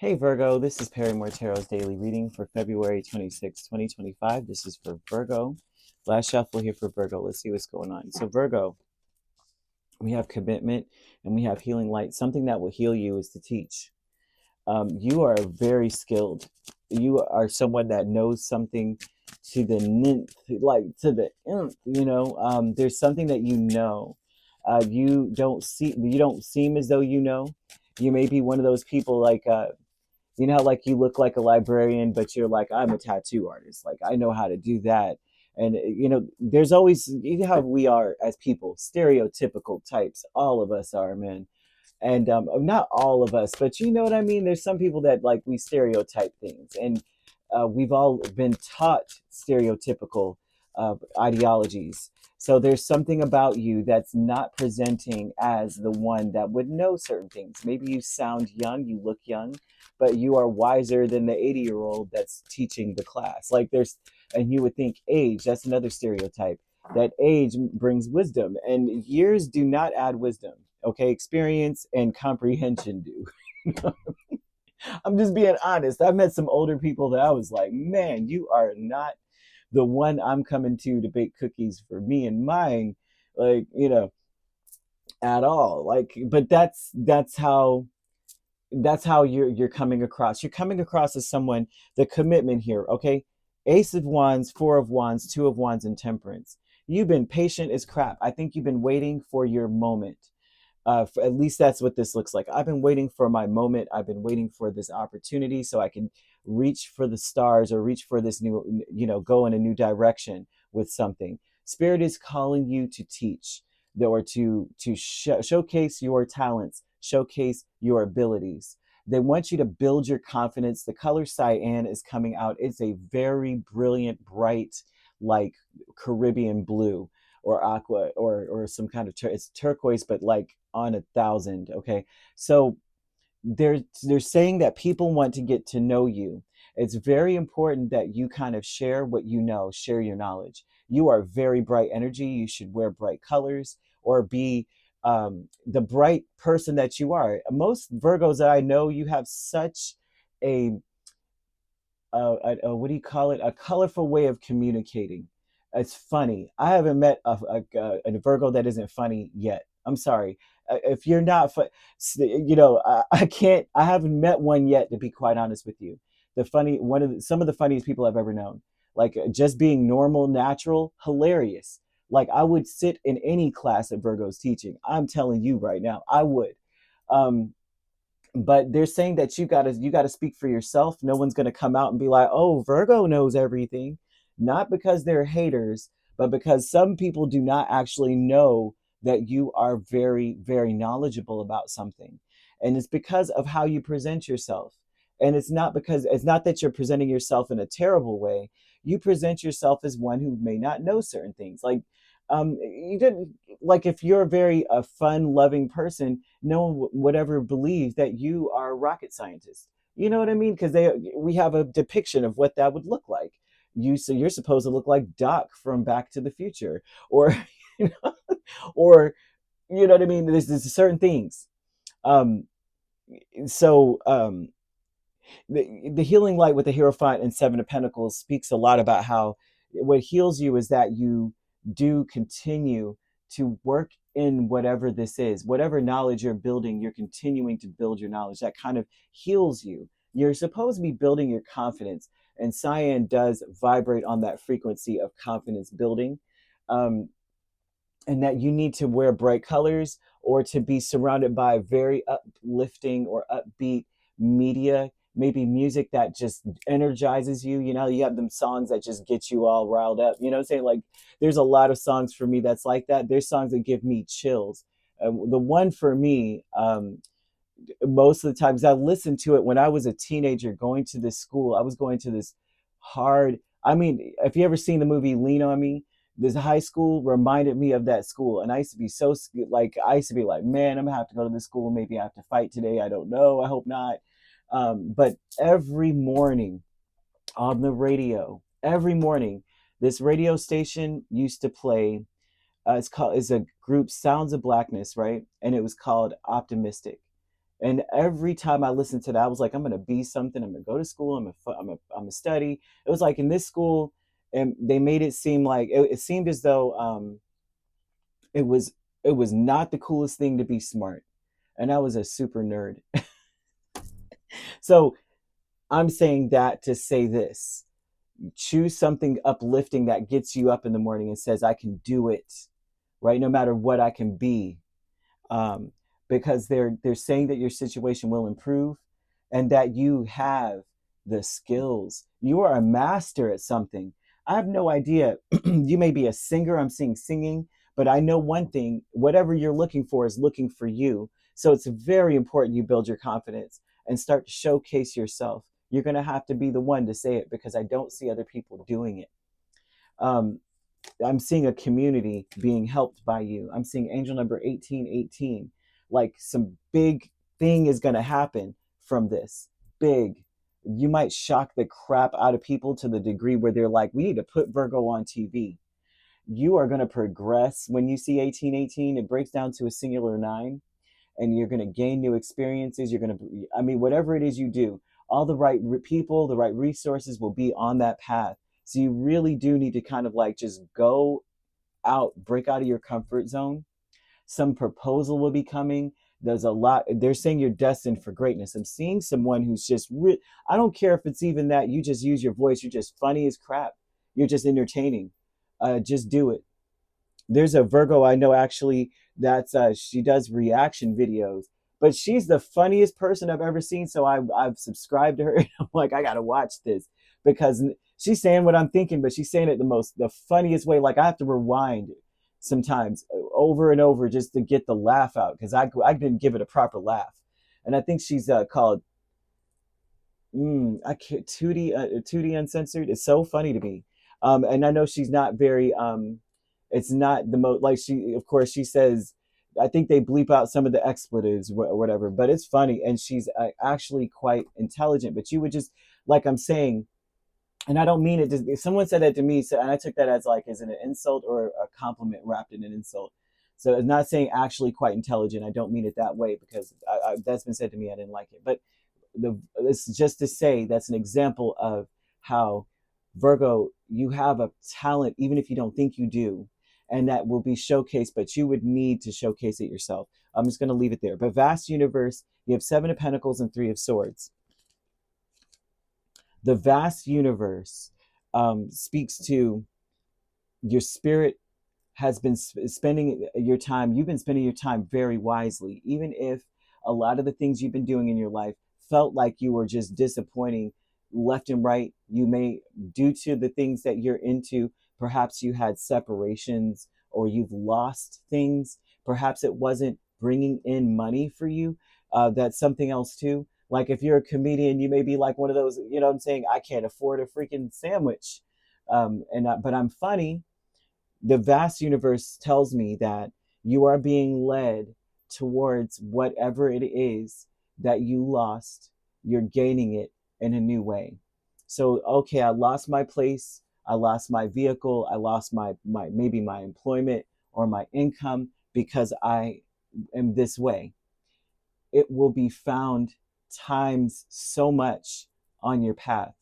Hey Virgo, this is Perrymore Tarot's daily reading for February 26, 2025. This is for Virgo. Last shuffle here for Virgo. Let's see what's going on. So, Virgo, we have commitment and we have healing light. Something that will heal you is to teach. You are very skilled. You are someone that knows something to the ninth, like to the nth. There's something that you know. You don't seem as though you know. You may be one of those people like how like you look like a librarian, but you're like, I'm a tattoo artist. Like I know how to do that. And there's always, how we are as people, stereotypical types. All of us are, man. And not all of us, but you know what I mean? There's some people that like we stereotype things. And we've all been taught stereotypical ideologies. So there's something about you that's not presenting as the one that would know certain things. Maybe you sound young, you look young, but you are wiser than the 80-year-old that's teaching the class. And you would think age, that's another stereotype, that age brings wisdom, and years do not add wisdom. Okay, experience and comprehension do. I'm just being honest. I've met some older people that I was like, man, you are not the one I'm coming to bake cookies for me and mine, like, at all. Like, but that's how you're coming across. You're coming across as someone, the commitment here, okay? Ace of Wands, Four of Wands, Two of Wands, and Temperance. You've been patient as crap. I think you've been waiting for your moment. At least that's what this looks like. I've been waiting for my moment. I've been waiting for this opportunity so I can reach for the stars or reach for this new, go in a new direction with something. Spirit is calling you to teach or to showcase your talents, showcase your abilities. They want you to build your confidence. The color cyan is coming out. It's a very brilliant, bright, like Caribbean blue or aqua or some kind of it's turquoise, but like on 1,000. Okay, so they're saying that people want to get to know you. It's very important that you kind of share what you know, share your knowledge. You are very bright energy. You should wear bright colors or be the bright person that you are. Most Virgos that I know, you have such a, what do you call it? A colorful way of communicating. It's funny. I haven't met a Virgo that isn't funny yet. I'm sorry. If you're not, I can't. I haven't met one yet, to be quite honest with you. Some of the funniest people I've ever known. Like just being normal, natural, hilarious. Like I would sit in any class that Virgo's teaching. I'm telling you right now, I would. Um, but they're saying that you gotta speak for yourself. No one's gonna come out and be like, oh, Virgo knows everything. Not because they're haters, but because some people do not actually know that you are very, very knowledgeable about something. And it's because of how you present yourself. And it's not that you're presenting yourself in a terrible way. You present yourself as one who may not know certain things. Like you didn't like if you're a very fun loving person, no one would ever believe that you are a rocket scientist. You know what I mean? Because we have a depiction of what that would look like. You're supposed to look like Doc from Back to the Future, or you know, or you know what I mean. There's certain things. Um, so the healing light with the Hierophant and Seven of Pentacles speaks a lot about how what heals you is that you do continue to work in whatever this is, whatever knowledge you're building, you're continuing to build your knowledge. That kind of heals you. You're supposed to be building your confidence, and cyan does vibrate on that frequency of confidence building. Um, and that you need to wear bright colors or to be surrounded by very uplifting or upbeat media, maybe music that just energizes you. You have them songs that just get you all riled up. You know what I'm saying? Like there's a lot of songs for me that's like that. There's songs that give me chills. The one for me, most of the times I listened to it when I was a teenager going to this school. I was going to this hard, I mean, if you ever seen the movie Lean on Me, this high school reminded me of that school. And I used to be I used to be like, man, I'm gonna have to go to this school. Maybe I have to fight today. I don't know. I hope not. But every morning on the radio, every morning, this radio station used to play, it's a group, Sounds of Blackness, right? And it was called Optimistic. And every time I listened to that, I was like, I'm gonna be something. I'm gonna go to school. I'm gonna study. It was like in this school, and they made it seem like it seemed as though it was it was not the coolest thing to be smart, and I was a super nerd. So I'm saying that to say this: choose something uplifting that gets you up in the morning and says, I can do it, right? No matter what, I can be. um, because they're saying that your situation will improve and that you have the skills. You are a master at something. I have no idea. You may be a singer. I'm seeing singing, but I know one thing: whatever you're looking for is looking for you. So it's very important you build your confidence and start to showcase yourself. You're going to have to be the one to say it because I don't see other people doing it. Um, I'm seeing a community being helped by you. I'm seeing angel number 1818. Like some big thing is going to happen from this. Big. You might shock the crap out of people to the degree where they're like, we need to put Virgo on TV. You are going to progress. When you see 1818, it breaks down to a singular nine, and you're going to gain new experiences. You're going to, I mean, whatever it is you do, all the right people, the right resources will be on that path. So you really do need to kind of like just go out, break out of your comfort zone. Some proposal will be coming. There's a lot. They're saying you're destined for greatness. I'm seeing someone who's just, I don't care if it's even that you just use your voice. You're just funny as crap. You're just entertaining. Just do it. There's a Virgo I know actually that's she does reaction videos, but she's the funniest person I've ever seen. So I've subscribed to her. I'm like, I gotta watch this because she's saying what I'm thinking, but she's saying it the funniest way. Like I have to rewind sometimes over and over just to get the laugh out because I didn't give it a proper laugh. And I think she's called I can't, Tootie Uncensored. It's so funny to me. And I know she's not very it's not the most like she, of course she says, I think they bleep out some of the expletives or whatever, but it's funny and she's actually quite intelligent. But you would just, like I'm saying, and I don't mean it, just if someone said that to me, so and I took that as like, is it an insult or a compliment wrapped in an insult? So it's not saying actually quite intelligent. I don't mean it that way because that's been said to me. I didn't like it, but it's just to say that's an example of how Virgo, you have a talent even if you don't think you do, and that will be showcased, but you would need to showcase it yourself. I'm just going to leave it there. But vast universe, you have Seven of Pentacles and Three of Swords. The vast universe speaks to your spirit has been spending your time, you've been spending your time very wisely, even if a lot of the things you've been doing in your life felt like you were just disappointing left and right. You may, due to the things that you're into, perhaps you had separations or you've lost things. Perhaps it wasn't bringing in money for you. That's something else too. Like if you're a comedian, you may be like one of those, you know what I'm saying? I can't afford a freaking sandwich. But I'm funny. The vast universe tells me that you are being led towards whatever it is that you lost. You're gaining it in a new way. So, okay, I lost my place, I lost my vehicle, I lost my maybe my employment or my income because I am this way. It will be found times so much on your path.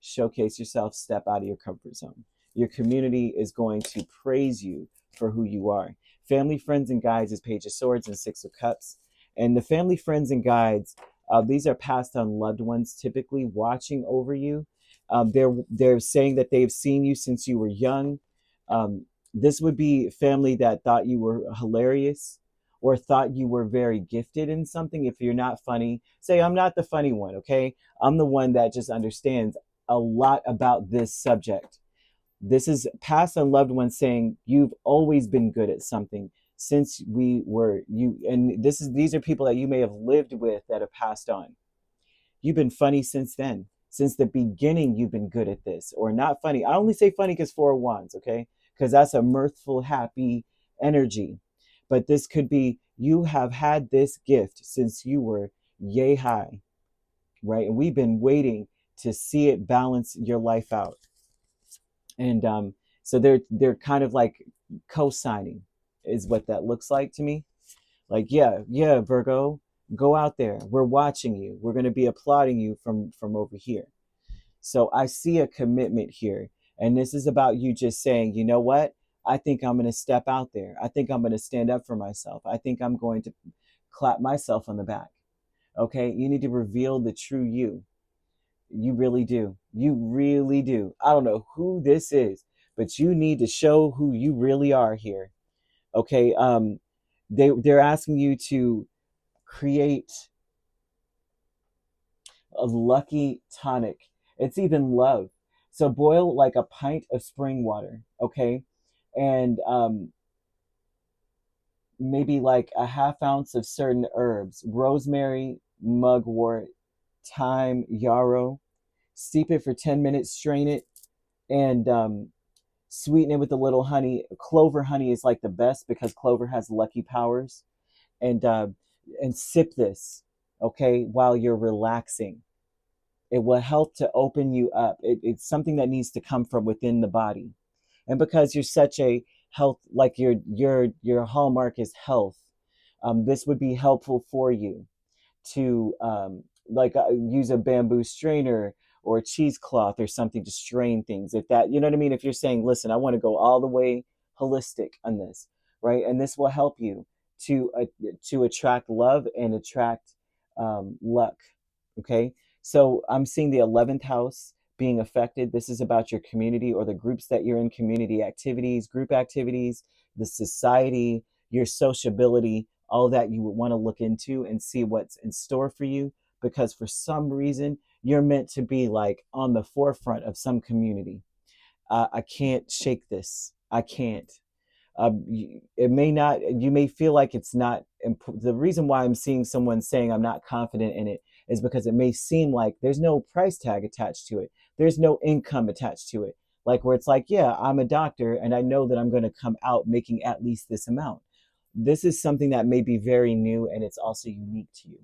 Showcase yourself, step out of your comfort zone. Your community is going to praise you for who you are. Family, friends, and guides is Page of Swords and Six of Cups. And the family, friends, and guides, these are passed on loved ones, typically watching over you. They're saying that they've seen you since you were young. This would be family that thought you were hilarious or thought you were very gifted in something. If you're not funny, say, I'm not the funny one, okay? I'm the one that just understands a lot about this subject. This is past and loved ones saying you've always been good at something since we were you. And these are people that you may have lived with that have passed on. You've been funny since then. Since the beginning, you've been good at this, or not funny. I only say funny because Four of Wands, okay? Because that's a mirthful, happy energy. But this could be you have had this gift since you were yay high, right? And we've been waiting to see it balance your life out. And so they're kind of like co-signing is what that looks like to me. Like, yeah, Virgo, Go out there. We're watching you. We're going to be applauding you from over here. So I see a commitment here. And this is about you just saying, you know what? I think I'm going to step out there. I think I'm going to stand up for myself. I think I'm going to clap myself on the back. Okay? You need to reveal the true you. You really do. You really do. I don't know who this is, but you need to show who you really are here. Okay? They're asking you to create a lucky tonic. It's even love. So boil like a pint of spring water, okay? And maybe like a half ounce of certain herbs, rosemary, mugwort, thyme, yarrow. Steep it for 10 minutes, strain it, and sweeten it with a little honey. Clover honey is like the best because clover has lucky powers. And sip this, okay, while you're relaxing. It will help to open you up. It's something that needs to come from within the body. And because you're such a health, like your hallmark is health, this would be helpful for you to use a bamboo strainer or a cheesecloth or something to strain things. If that, you know what I mean? If you're saying, listen, I want to go all the way holistic on this, right? And this will help you to attract love and attract luck. Okay. So I'm seeing the 11th house being affected. This is about your community or the groups that you're in, community activities, group activities, the society, your sociability, all that you would want to look into and see what's in store for you. Because for some reason, you're meant to be like on the forefront of some community. I can't shake this. I can't. It may not, you may feel like it's not, the reason why I'm seeing someone saying I'm not confident in it is because it may seem like there's no price tag attached to it. There's no income attached to it. Like where it's like, yeah, I'm a doctor and I know that I'm going to come out making at least this amount. This is something that may be very new and it's also unique to you.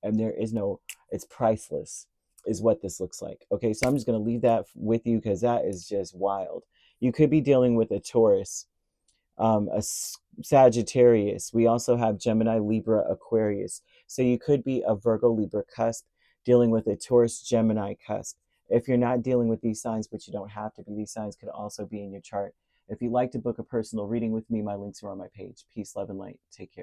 And there is no, it's priceless, is what this looks like. Okay, so I'm just going to leave that with you because that is just wild. You could be dealing with a Taurus, a Sagittarius. We also have Gemini, Libra, Aquarius. So you could be a Virgo, Libra cusp dealing with a Taurus, Gemini cusp. If you're not dealing with these signs, but you don't have to be, these signs could also be in your chart. If you'd like to book a personal reading with me, my links are on my page. Peace, love, and light. Take care.